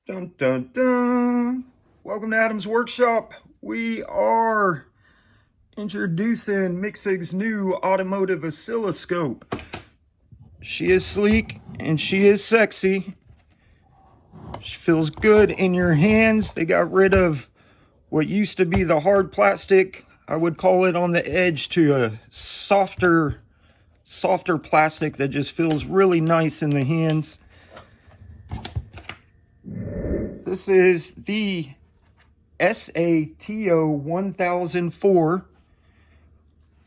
Dun dun dun. Welcome to Adam's Workshop. We are introducing Micsig's new automotive oscilloscope. She is sleek and she is sexy. She feels good in your hands. They got rid of what used to be the hard plastic. I would call it on the edge to a softer plastic that just feels really nice in the hands. This is the SATO1004.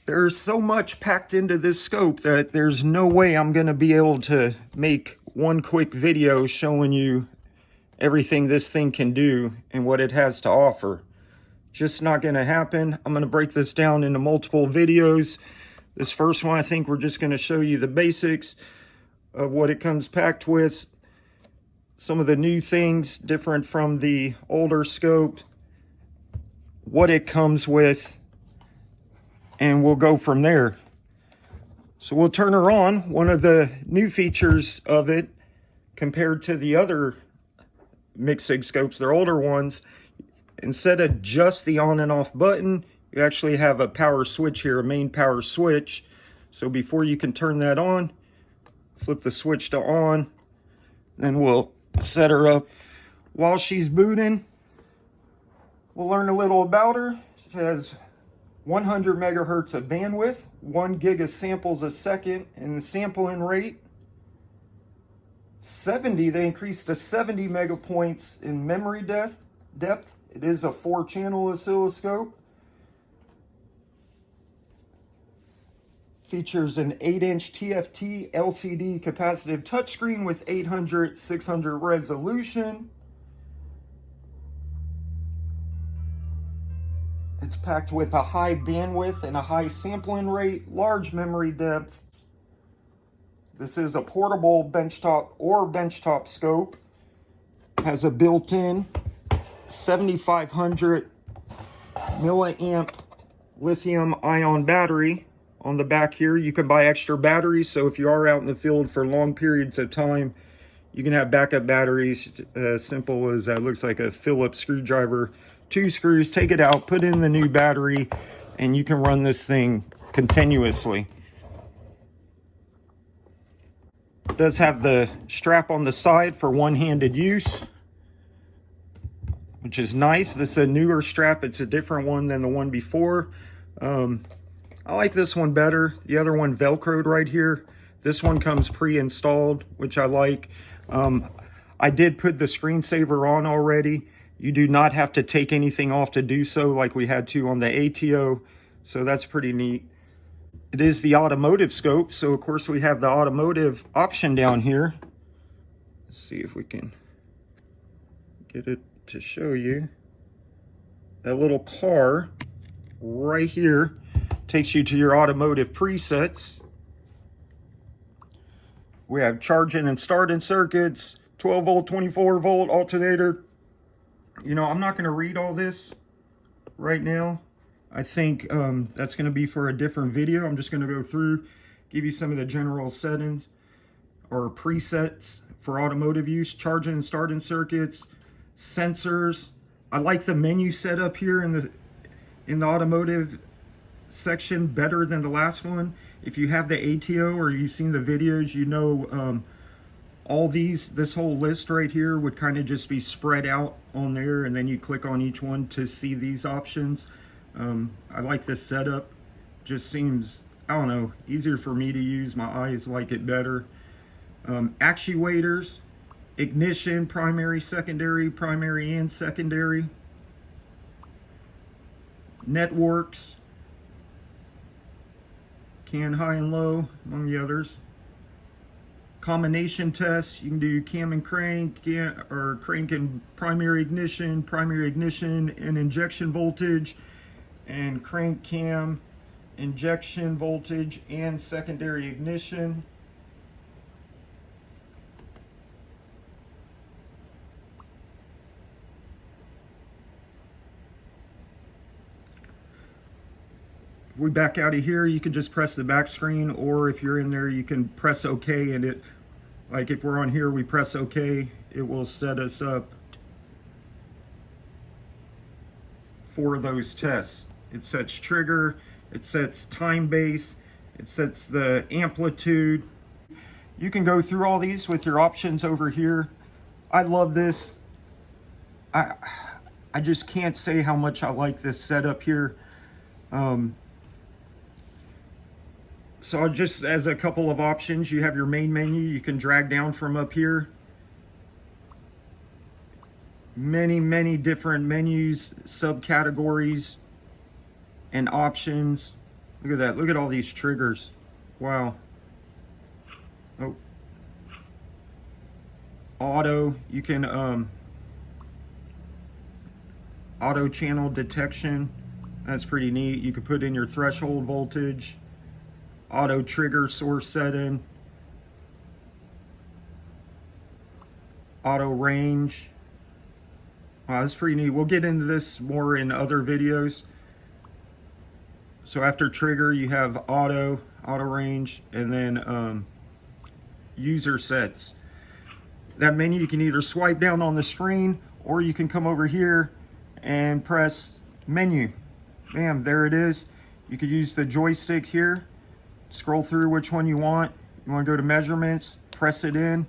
There's so much packed into this scope that there's no way I'm going to be able to make one quick video showing you everything this thing can do and what it has to offer. Just not going to happen. I'm going to break this down into multiple videos. This first one, I think we're just going to show you the basics of what it comes packed with. Some of the new things different from the older scope, what it comes with, and we'll go from there. So we'll turn her on. One of the new features of it compared to the other Micsig scopes, their older ones, instead of just the on and off button, you actually have a power switch here, a main power switch. So before you can turn that on, flip the switch to on, then we'll set her up. While she's booting, we'll learn a little about her. She has 100 megahertz of bandwidth, 1 gig of samples a second in the sampling rate. They increased to 70 megapoints in memory depth. It is a 4-channel oscilloscope. Features an 8-inch TFT LCD capacitive touchscreen with 800/600 resolution. It's packed with a high bandwidth and a high sampling rate, large memory depth. This is a portable benchtop scope. Has a built-in 7,500 milliamp lithium ion battery. On the back here, you can buy extra batteries, so if you are out in the field for long periods of time, you can have backup batteries. Simple as that. Looks like a Phillips screwdriver. 2 screws, take it out, put in the new battery, and you can run this thing continuously. It does have the strap on the side for one-handed use, which is nice. This is a newer strap. It's a different one than the one before. I like this one better. The other one velcroed right here. This one comes pre-installed, which I like. I did put the screensaver on already. You do not have to take anything off to do so like we had to on the ATO, so that's pretty neat. It is the automotive scope, so of course we have the automotive option down here. Let's see if we can get it to show you. That little car right here takes you to your automotive presets. We have charging and starting circuits, 12 volt, 24 volt alternator. You know, I'm not going to read all this right now. I think that's going to be for a different video. I'm just going to go through, give you some of the general settings or presets for automotive use, charging and starting circuits, sensors. I like the menu setup here in the automotive section better than the last one. If you have the ATO or you've seen the videos, you know all this whole list right here would kind of just be spread out on there, and then you click on each one to see these options. I like this setup. Just seems, I don't know, easier for me to use. My eyes like it better. Actuators, ignition, primary and secondary, networks, can high and low, among the others. Combination tests, you can do cam and crank, or crank and primary ignition and injection voltage, and crank cam, injection voltage, and secondary ignition. If we back out of here, you can just press the back screen, or if you're in there, you can press OK, and it, like if we're on here, we press OK, it will set us up for those tests. It sets trigger, it sets time base, it sets the amplitude. You can go through all these with your options over here. I love this. I just can't say how much I like this setup here. So just as a couple of options, you have your main menu. You can drag down from up here. Many different menus, subcategories, and options. Look at that. Look at all these triggers. Wow. Oh. Auto. You can auto channel detection. That's pretty neat. You could put in your threshold voltage. Auto trigger source setting. Auto range. Wow, that's pretty neat. We'll get into this more in other videos. So after trigger, you have auto range, and then user sets. That menu, you can either swipe down on the screen, or you can come over here and press menu. Bam, there it is. You could use the joysticks here. Scroll through which one you want. You want to go to measurements, press it in,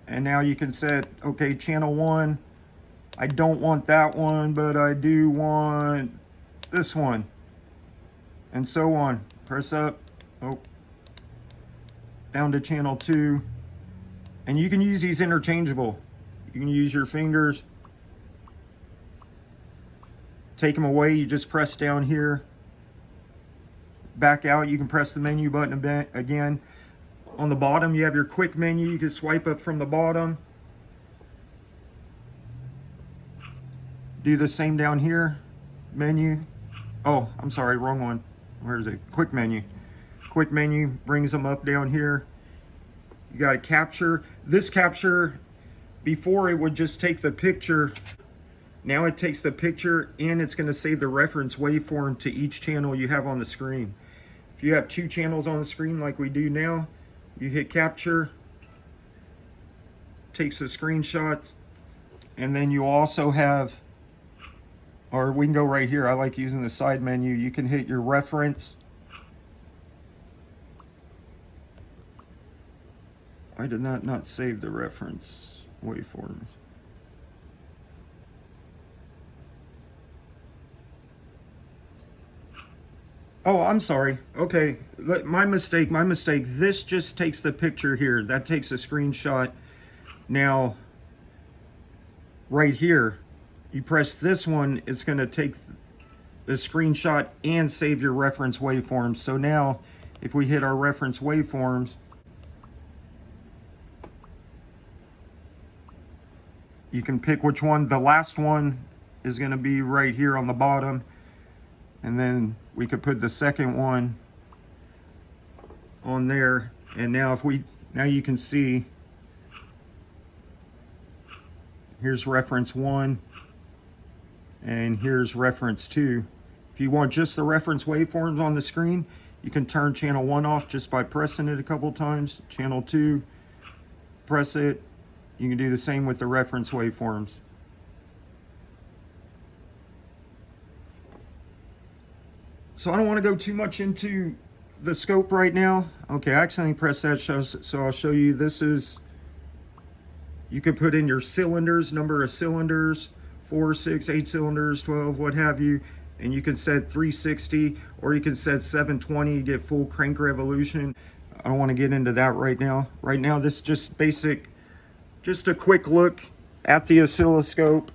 and now you can set, okay, channel 1. I don't want that one, but I do want this one, and so on. Press up, oh, down to channel 2, and you can use these interchangeable. You can use your fingers, take them away, you just press down here. Back out, you can press the menu button again. On the bottom, you have your quick menu. You can swipe up from the bottom. Do the same down here. Menu. Oh, I'm sorry, wrong one. Where is it? Quick menu. Quick menu brings them up down here. You got a capture. This capture, before it would just take the picture. Now it takes the picture and it's going to save the reference waveform to each channel you have on the screen. If you have 2 channels on the screen like we do now, you hit capture, takes the screenshots, and then you also have, or we can go right here, I like using the side menu, you can hit your reference. Why did that not save the reference waveforms? Oh, I'm sorry. Okay, my mistake. This just takes the picture here. That takes a screenshot. Now, right here, you press this one, it's going to take the screenshot and save your reference waveforms. So now, if we hit our reference waveforms, you can pick which one. The last one is going to be right here on the bottom. And then we could put the second one on there. And now now you can see, here's reference 1 and here's reference 2. If you want just the reference waveforms on the screen, you can turn channel 1 off just by pressing it a couple times. Channel 2, press it. You can do the same with the reference waveforms. So I don't want to go too much into the scope right now. Okay, I accidentally pressed that, so I'll show you. This is, you can put in your cylinders, number of cylinders, 4, 6, 8 cylinders, 12, what have you. And you can set 360 or you can set 720, get full crank revolution. I don't want to get into that right now. Right now, this is just basic, just a quick look at the oscilloscope.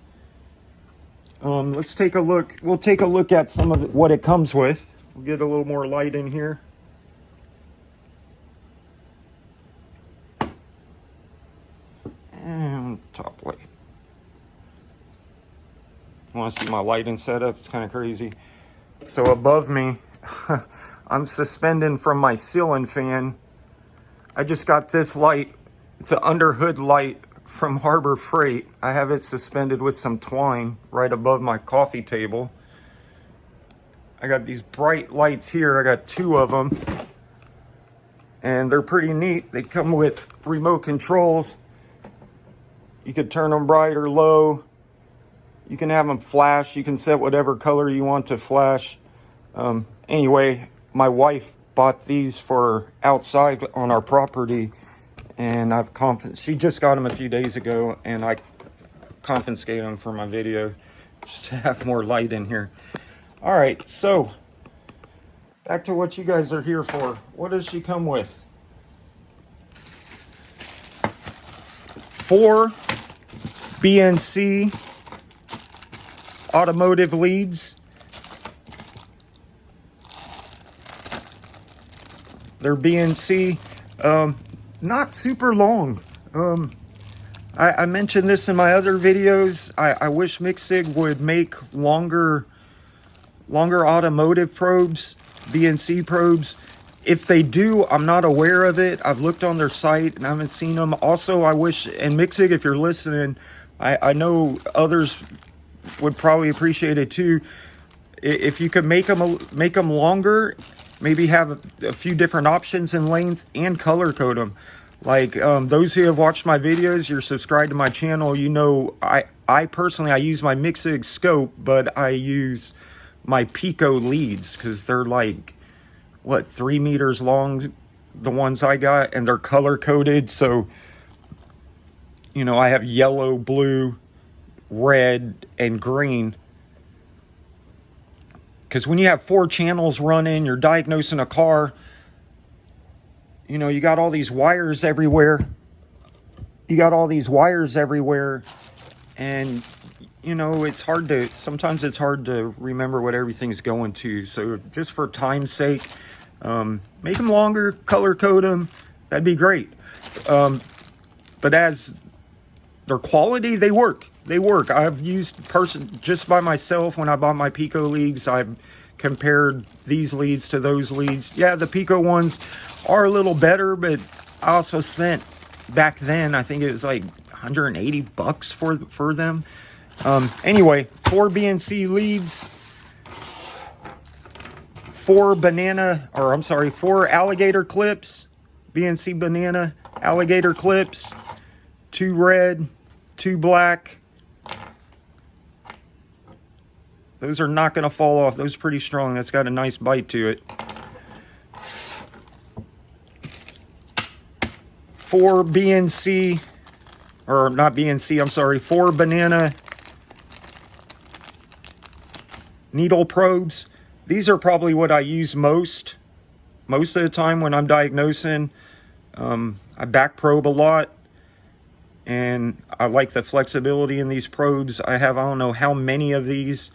Let's take a look. We'll take a look at some of what it comes with. We'll get a little more light in here. And top light. Want to see my lighting setup? It's kind of crazy. So above me, I'm suspending from my ceiling fan. I just got this light. It's an underhood light from Harbor Freight. I have it suspended with some twine right above my coffee table. I got these bright lights here. I got 2 of them. And they're pretty neat. They come with remote controls. You could turn them bright or low. You can have them flash. You can set whatever color you want to flash. Anyway, my wife bought these for outside on our property, and she just got them a few days ago, and I confiscated them for my video just to have more light in here. All right, so back to what you guys are here for. What does she come with? 4 BNC automotive leads. They're BNC, not super long. I mentioned this in my other videos. I wish Micsig would make longer automotive probes, BNC probes. If they do, I'm not aware of it. I've looked on their site and I haven't seen them. Also, I wish, and Micsig, if you're listening, I know others would probably appreciate it too. If you could make them longer, maybe have a few different options in length and color code them. Like those who have watched my videos, you're subscribed to my channel, you know I personally, I use my Micsigs scope, but I use my Pico leads because they're like, what, 3 meters long, the ones I got, and they're color coded. So, you know, I have yellow, blue, red, and green. Because when you have 4 channels running, you're diagnosing a car, you know, you got all these wires everywhere. And, you know, sometimes it's hard to remember what everything's going to. So just for time's sake, make them longer, color code them. That'd be great. But as their quality, they work. I've used just by myself when I bought my Pico leads. I've compared these leads to those leads. Yeah, the Pico ones are a little better, but I also spent back then, I think it was like $180 for them. Anyway, 4 BNC leads, 4 alligator clips, BNC banana alligator clips, 2 red, 2 black. Those are not going to fall off. Those are pretty strong. That's got a nice bite to it. 4 BNC, or not BNC, I'm sorry, 4 banana needle probes. These are probably what I use most of the time when I'm diagnosing. I back probe a lot, and I like the flexibility in these probes. I don't know how many of these.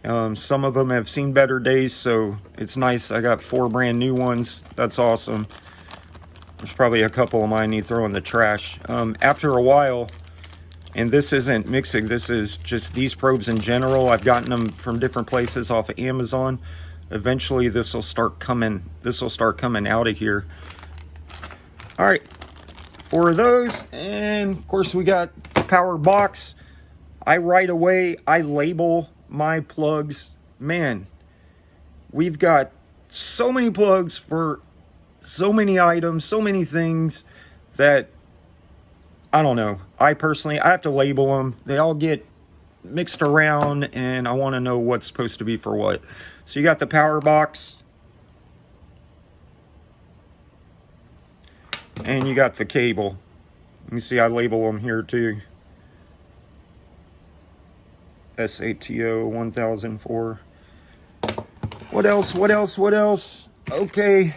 Some of them have seen better days, so it's nice. I got 4 brand new ones. That's awesome. There's probably a couple of mine I need to throw in the trash. After a while, and this isn't Micsig, this is just these probes in general. I've gotten them from different places off of Amazon. Eventually this will start coming out of here. All right, 4 of those, and of course we got the power box. I label my plugs. Man, we've got so many plugs for so many items, so many things that I don't know. I have to label them. They all get mixed around, and I want to know what's supposed to be for what. So you got the power box, and you got the cable. Let me see, I label them here too. SATO1004. What else? Okay,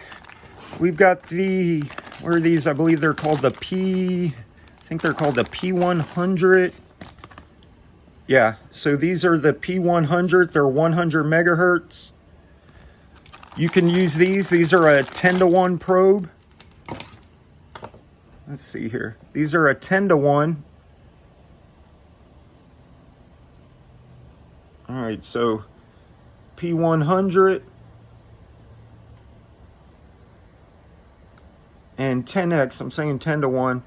we've got where are these? I believe they're called the P100. Yeah, so these are the P100. They're 100 megahertz. You can use these. These are a 10-to-1 probe. Let's see here. These are a 10-to-1. All right, so P100 and 10x, I'm saying 10-to-1,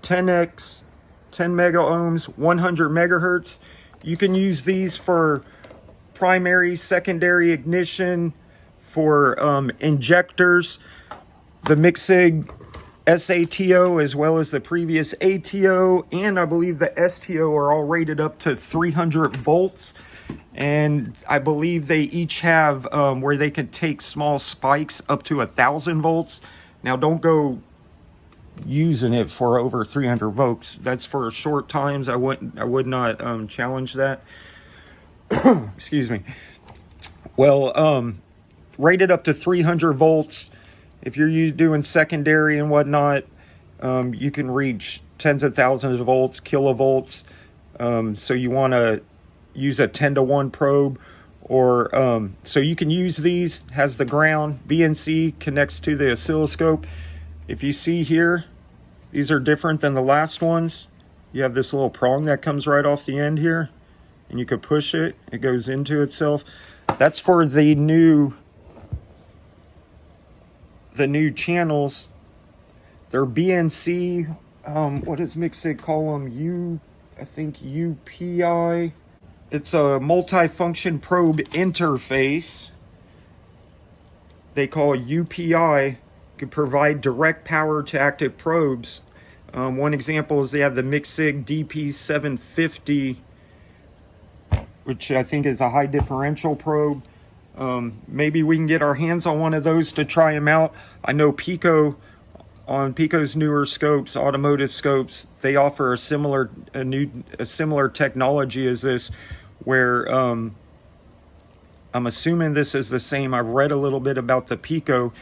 10x, 10 mega ohms, 100 megahertz. You can use these for primary, secondary ignition, for injectors. The Micsig SATO as well as the previous ATO, and I believe the STO are all rated up to 300 volts. And I believe they each have where they can take small spikes up to 1,000 volts. Now, don't go using it for over 300 volts. That's for short times. I would not challenge that. Excuse me. Well, rated up to 300 volts. If you're doing secondary and whatnot, you can reach tens of thousands of volts, kilovolts. So you want to use a 10-to-1 probe, or so you can use these. Has the ground, BNC connects to the oscilloscope. If you see here, these are different than the last ones. You have this little prong that comes right off the end here, and you could push it, it goes into itself. That's for the new channels. They're BNC, what does Micsig call them? I think UPI. It's a multi-function probe interface. They call it UPI. Could provide direct power to active probes. One example is they have the Micsig DP750, which I think is a high differential probe. Maybe we can get our hands on one of those to try them out. I know Pico, on Pico's newer scopes, automotive scopes, they offer a similar technology as this, where I'm assuming this is the same. I've read a little bit about the Pico.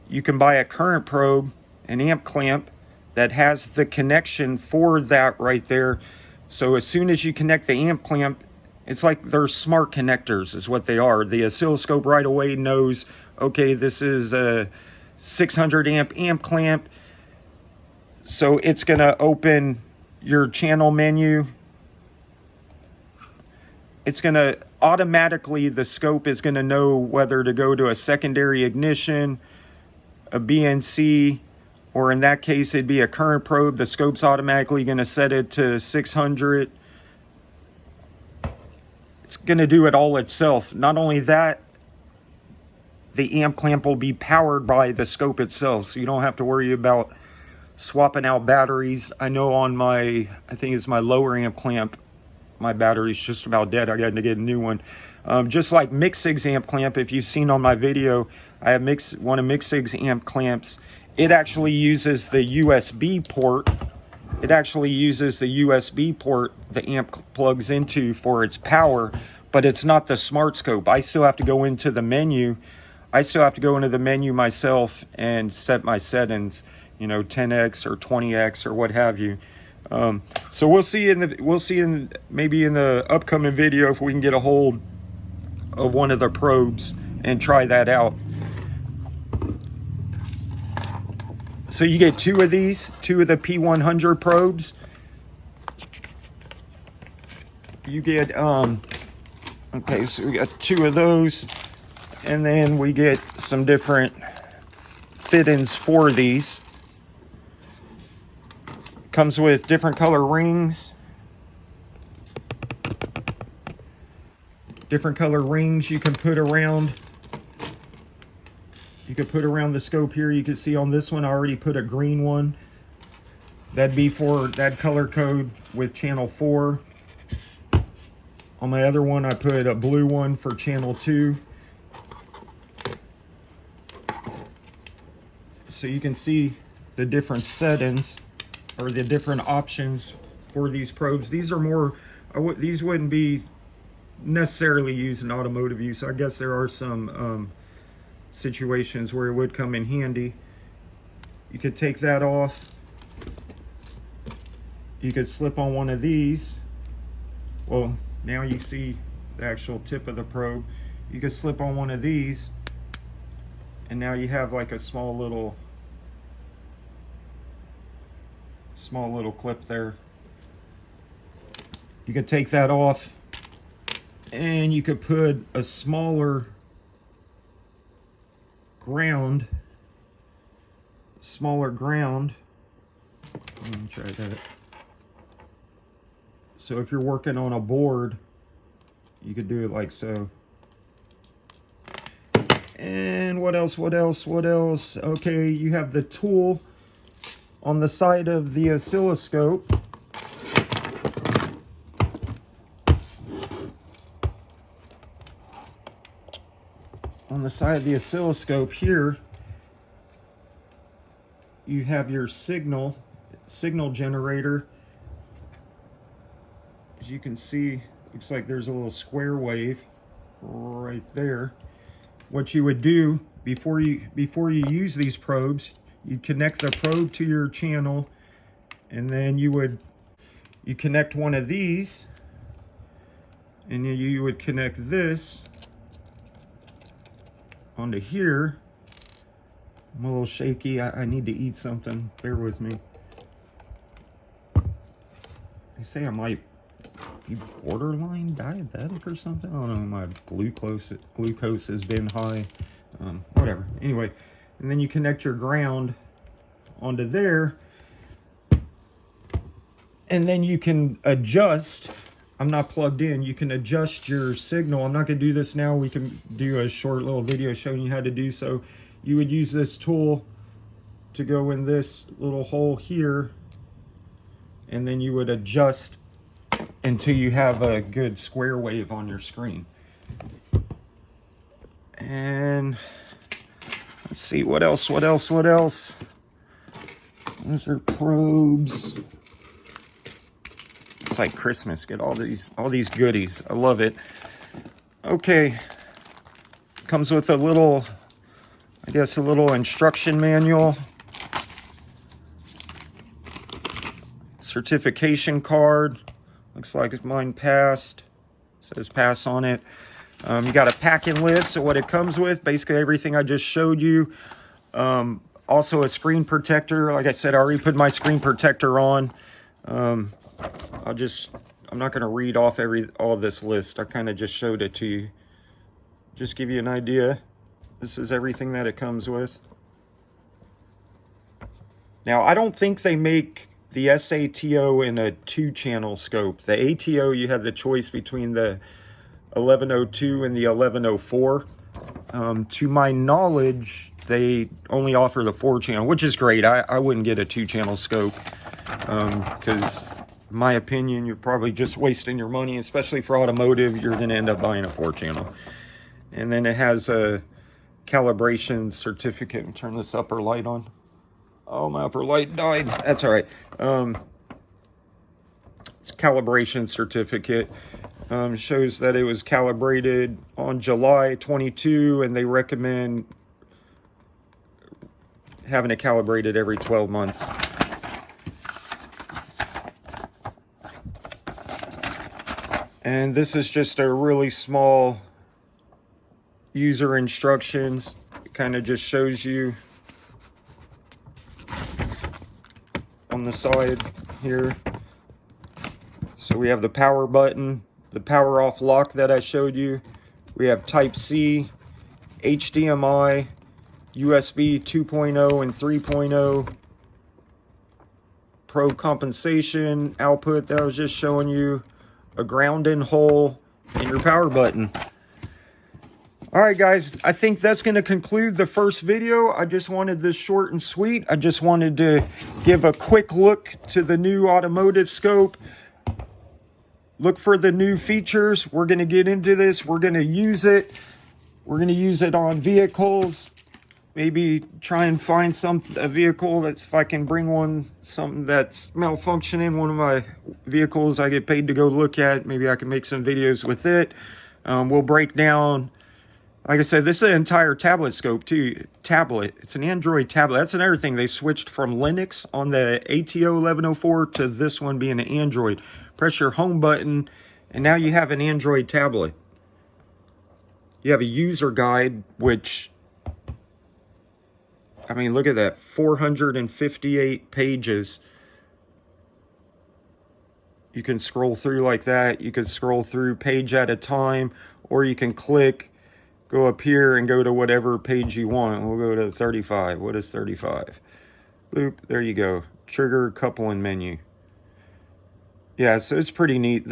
You can buy a current probe, an amp clamp that has the connection for that right there. So as soon as you connect the amp clamp, it's like they're smart connectors is what they are. The oscilloscope right away knows, okay, this is a 600 amp clamp. So it's going to open your channel menu. It's going to automatically, the scope is going to know whether to go to a secondary ignition, a BNC, or in that case, it'd be a current probe. The scope's automatically going to set it to 600. It's going to do it all itself. Not only that, the amp clamp will be powered by the scope itself, so you don't have to worry about swapping out batteries. I know on my, I think it's my lower amp clamp, my battery's just about dead. I got to get a new one. Just like Micsigs amp clamp, if you've seen on my video, I have one of Micsigs amp clamps. It actually uses the USB port. It actually uses the USB port the amp plugs into for its power, but it's not the smart scope. I still have to go into the menu. I still have to go into the menu myself and set my settings, 10x or 20x or what have you. So we'll see maybe in the upcoming video if we can get a hold of one of the probes and try that out. So you get two of these, two of the P100 probes. You get, okay, so we got two of those, and then we get some different fittings for these. Comes with different color rings. Different color rings you can put around. You could put around the scope here. You can see on this one, I already put a green one. That'd be for that color code with channel 4. On my other one, I put a blue one for channel 2. So you can see the different settings or the different options for these probes. These are more, these wouldn't be necessarily used in automotive use. I guess there are some situations where it would come in handy. You could take that off. You could slip on one of these. Well, now you see the actual tip of the probe. You could slip on one of these, and now you have like a small little clip there. You could take that off, and you could put a smaller ground. Let me try that. So if you're working on a board, you could do it like so. And what else? Okay, you have the tool. on the side of the oscilloscope, here, you have your signal generator. As you can see, looks like there's a little square wave right there. What you would do before you use these probes, you connect the probe to your channel, and then you connect one of these, and then you would connect this onto here. I'm a little shaky. I need to eat something. Bear with me. They say I might be borderline diabetic or something. I don't know. My glucose has been high. Whatever. Anyway, and then you connect your ground onto there, and then you can adjust. I'm not plugged in. You can adjust your signal. I'm not going to do this now. We can do a short little video showing you how to do so. You would use this tool to go in this little hole here, and then you would adjust until you have a good square wave on your screen. And let's see, what else? Those are probes. It's like Christmas. Get all these goodies. I love it. Okay. Comes with a little, I guess, a little instruction manual. Certification card. Looks like mine passed. Says pass on it. You got a packing list of what it comes with. Basically everything I just showed you. Also a screen protector. Like I said, I already put my screen protector on. I'm not going to read off all of this list. I kind of just showed it to you. Just give you an idea. This is everything that it comes with. Now, I don't think they make the SATO in a 2-channel scope. The ATO, you have the choice between the 1102 and the 1104. To my knowledge, they only offer the 4-channel, which is great. I wouldn't get a 2-channel scope because, in my opinion, you're probably just wasting your money, especially for automotive. You're going to end up buying a 4-channel. And then it has a calibration certificate. And turn this upper light on. Oh, my upper light died. That's all right. It's a calibration certificate. Shows that it was calibrated on July 22, and they recommend having it calibrated every 12 months. And this is just a really small user instructions. It kind of just shows you on the side here. So we have the power button, the power off lock that I showed you. We have Type-C, HDMI, USB 2.0 and 3.0, probe compensation output that I was just showing you, a grounding hole, and your power button. All right, guys, I think that's going to conclude the first video. I just wanted this short and sweet. I just wanted to give a quick look to the new automotive scope. Look for the new features. We're going to get into this. We're going to use it. We're going to use it on vehicles. Maybe try and find a vehicle that's, if I can bring something that's malfunctioning, one of my vehicles I get paid to go look at. Maybe I can make some videos with it. We'll break down. Like I said, this is an entire tablet scope too. It's an Android tablet. That's another thing. They switched from Linux on the ATO 1104 to this one being an Android. Press your home button, and now you have an Android tablet. You have a user guide, which, I mean, look at that. 458 pages. You can scroll through like that. You can scroll through page at a time, or you can click, go up here and go to whatever page you want. We'll go to 35. What is 35? Boop, there you go. Trigger coupling menu. Yeah, so it's pretty neat.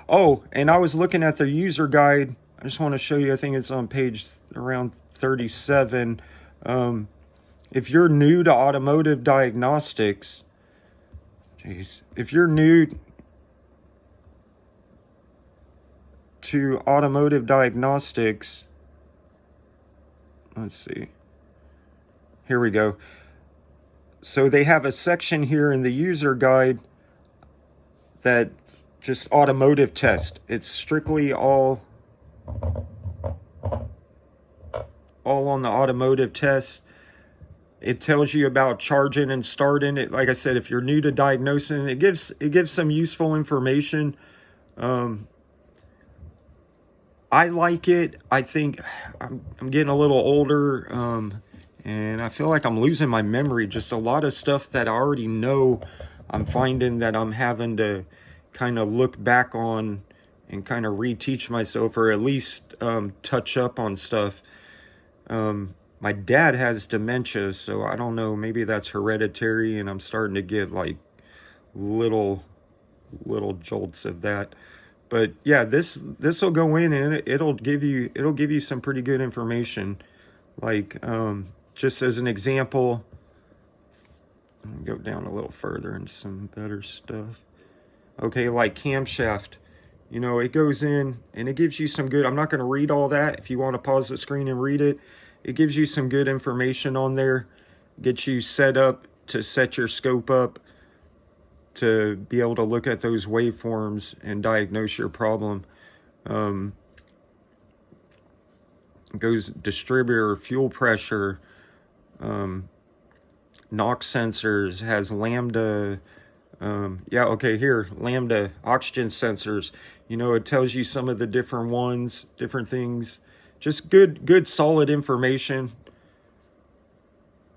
Oh, and I was looking at the user guide. I just want to show you, I think it's on page around 37. if you're new to automotive diagnostics, if you're new to automotive diagnostics, let's see, here we go. So they have a section here in the user guide that just automotive test. It's strictly all on the automotive test. It tells you about charging and starting it. Like I said, if you're new to diagnosing, it gives some useful information. I like it. I think I'm getting a little older, and I feel like I'm losing my memory. Just a lot of stuff that I already know, I'm finding that I'm having to kind of look back on and kind of reteach myself, or at least touch up on stuff. My dad has dementia, so I don't know, maybe that's hereditary, and I'm starting to get like little jolts of that. But yeah, this will go in and it'll give you some pretty good information. Like just as an example, let me go down a little further into some better stuff. Okay, like camshaft. You know, it goes in and it gives you some good, I'm not going to read all that. If you want to pause the screen and read it, it gives you some good information on there. Gets you set up to set your scope up to be able to look at those waveforms and diagnose your problem. It goes distributor, fuel pressure, NOx sensors, has lambda. Yeah, okay, here, lambda, oxygen sensors. You know, it tells you some of the different ones, different things. Just good, solid information.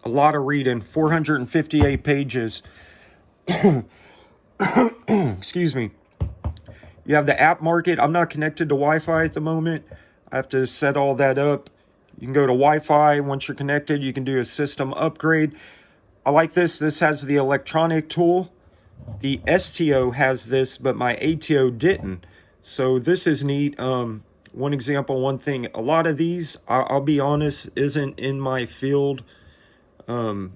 A lot of reading, 458 pages. Excuse me. You have the app market. I'm not connected to Wi-Fi at the moment. I have to set all that up. You can go to Wi-Fi. Once you're connected, you can do a system upgrade. I like this. This has the electronic tool. The STO has this, but my ATO didn't. So this is neat. One example, one thing, a lot of these, I'll be honest, isn't in my field. It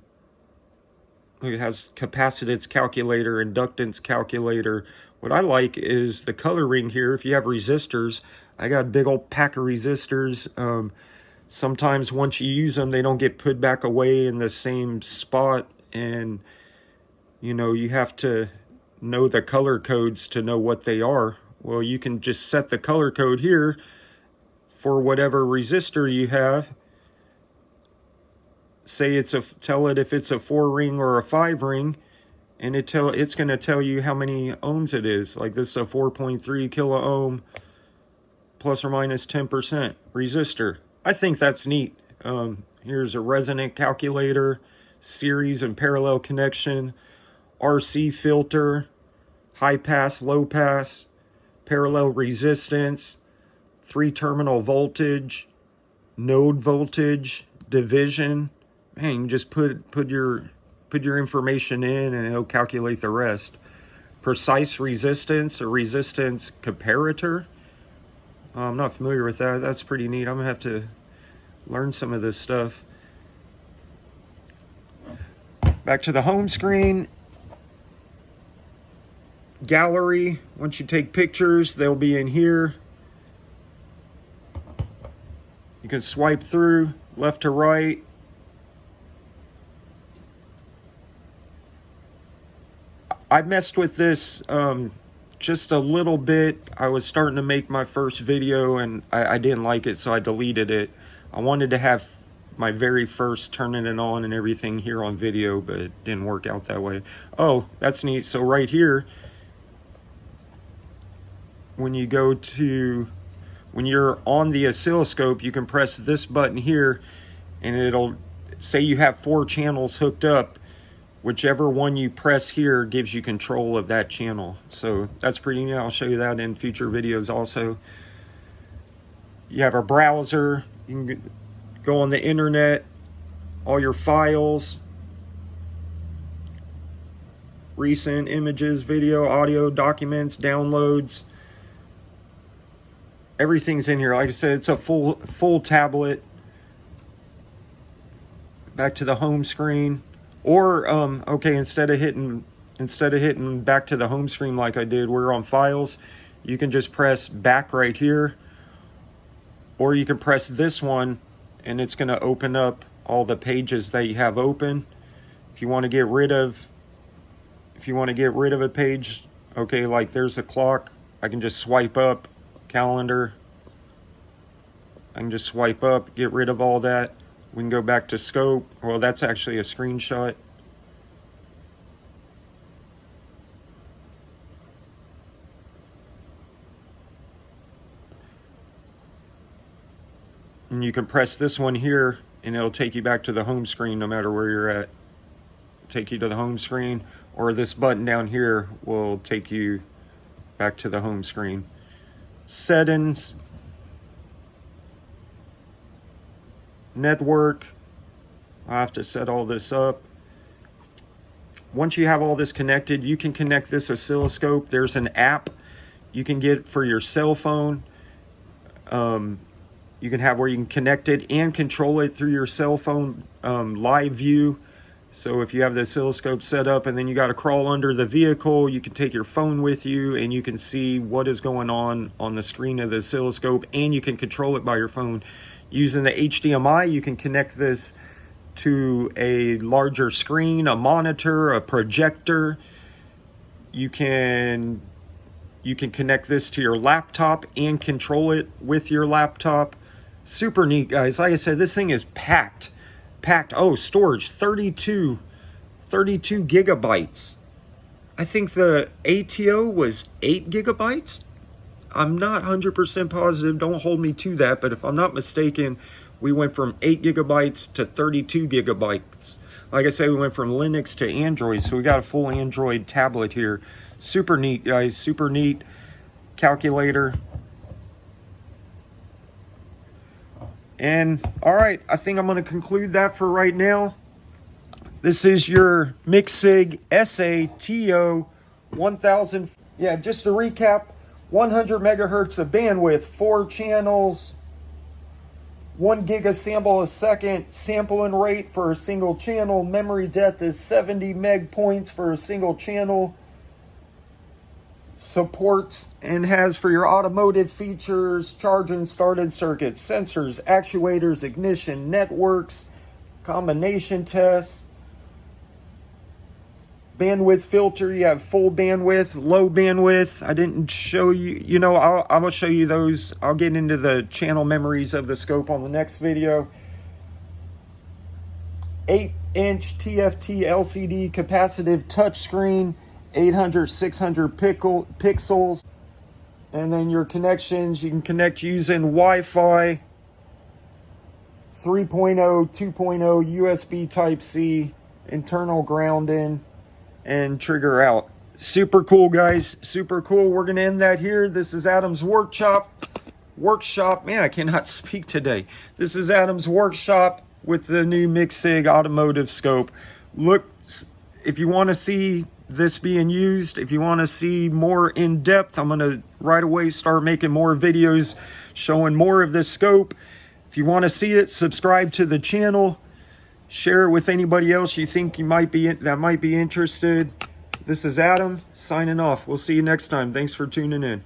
has capacitance calculator, inductance calculator. What I like is the color ring here. If you have resistors, I got a big old pack of resistors. Sometimes once you use them, they don't get put back away in the same spot. And, you know, you have to know the color codes to know what they are. Well, you can just set the color code here for whatever resistor you have. Say tell it if it's a 4-ring or a 5-ring, and it's going to tell you how many ohms it is. Like this is a 4.3 kilo ohm plus or minus 10% resistor. I think that's neat. Here's a resonant calculator, series and parallel connection, RC filter, high pass, low pass, parallel resistance, 3-terminal voltage, node voltage, division. Man, you can just put your information in and it'll calculate the rest. Precise resistance, a resistance comparator. I'm not familiar with that. That's pretty neat. I'm gonna have to learn some of this stuff. Back to the home screen. Gallery. Once you take pictures, they'll be in here. You can swipe through left to right. I messed with this just a little bit. I was starting to make my first video and I didn't like it, so I deleted it. I wanted to have my very first turning it on and everything here on video, but it didn't work out that way. Oh, that's neat. So right here, when you're on the oscilloscope, you can press this button here and it'll say you have 4 channels hooked up. Whichever one you press here gives you control of that channel. So that's pretty neat. I'll show you that in future videos also. You have a browser. You can go on the internet, all your files, recent images, video, audio, documents, downloads. Everything's in here. Like I said, it's a full tablet. back to the home screen. Or okay, instead of hitting back to the home screen like I did, we're on files, you can just press back right here, or you can press this one and it's going to open up all the pages that you have open. If you want to get rid of a page, okay, like there's a clock, I can just swipe up, calendar, I can just swipe up, get rid of all that. We can go back to scope. Well, that's actually a screenshot. And you can press this one here and it'll take you back to the home screen no matter where you're at. Take you to the home screen, or this button down here will take you back to the home screen. Settings, network, I have to set all this up. Once you have all this connected, you can connect this oscilloscope. There's an app you can get for your cell phone. You can have where you can connect it and control it through your cell phone live view. So if you have the oscilloscope set up and then you got to crawl under the vehicle, you can take your phone with you and you can see what is going on the screen of the oscilloscope, and you can control it by your phone. Using the HDMI, you can connect this to a larger screen, a monitor, a projector. You can connect this to your laptop and control it with your laptop. Super neat, guys. Like I said, this thing is packed. Oh, storage, 32 gigabytes. I think the ATO was 8 gigabytes. I'm not 100% positive. Don't hold me to that. But if I'm not mistaken, we went from 8 gigabytes to 32 gigabytes. Like I said, we went from Linux to Android. So we got a full Android tablet here. Super neat, guys. Super neat calculator. And all right, I think I'm going to conclude that for right now. This is your Micsig SATO1004. Yeah, just to recap, 100 megahertz of bandwidth, 4 channels, 1 giga sample a second, sampling rate for a single channel. Memory depth is 70 meg points for a single channel. Supports and has for your automotive features, charge and started circuits, sensors, actuators, ignition, networks, combination tests, bandwidth filter. You have full bandwidth, low bandwidth. I didn't show you, I'm going to show you those. I'll get into the channel memories of the scope on the next video. 8-inch TFT LCD capacitive touchscreen, 800, 600 pixels. And then your connections, you can connect using Wi-Fi, 3.0, 2.0, USB Type-C, internal grounding, and trigger out. Super cool, guys. Super cool. We're going to end that here. This is Adam's Workshop. Man, I cannot speak today. This is Adam's Workshop with the new Micsig Automotive scope. Look, if you want to see this being used, if you want to see more in depth, I'm going to right away start making more videos showing more of this scope. If you want to see it, subscribe to the channel, share it with anybody else you think that might be interested. This is Adam signing off. We'll see you next time. Thanks for tuning in.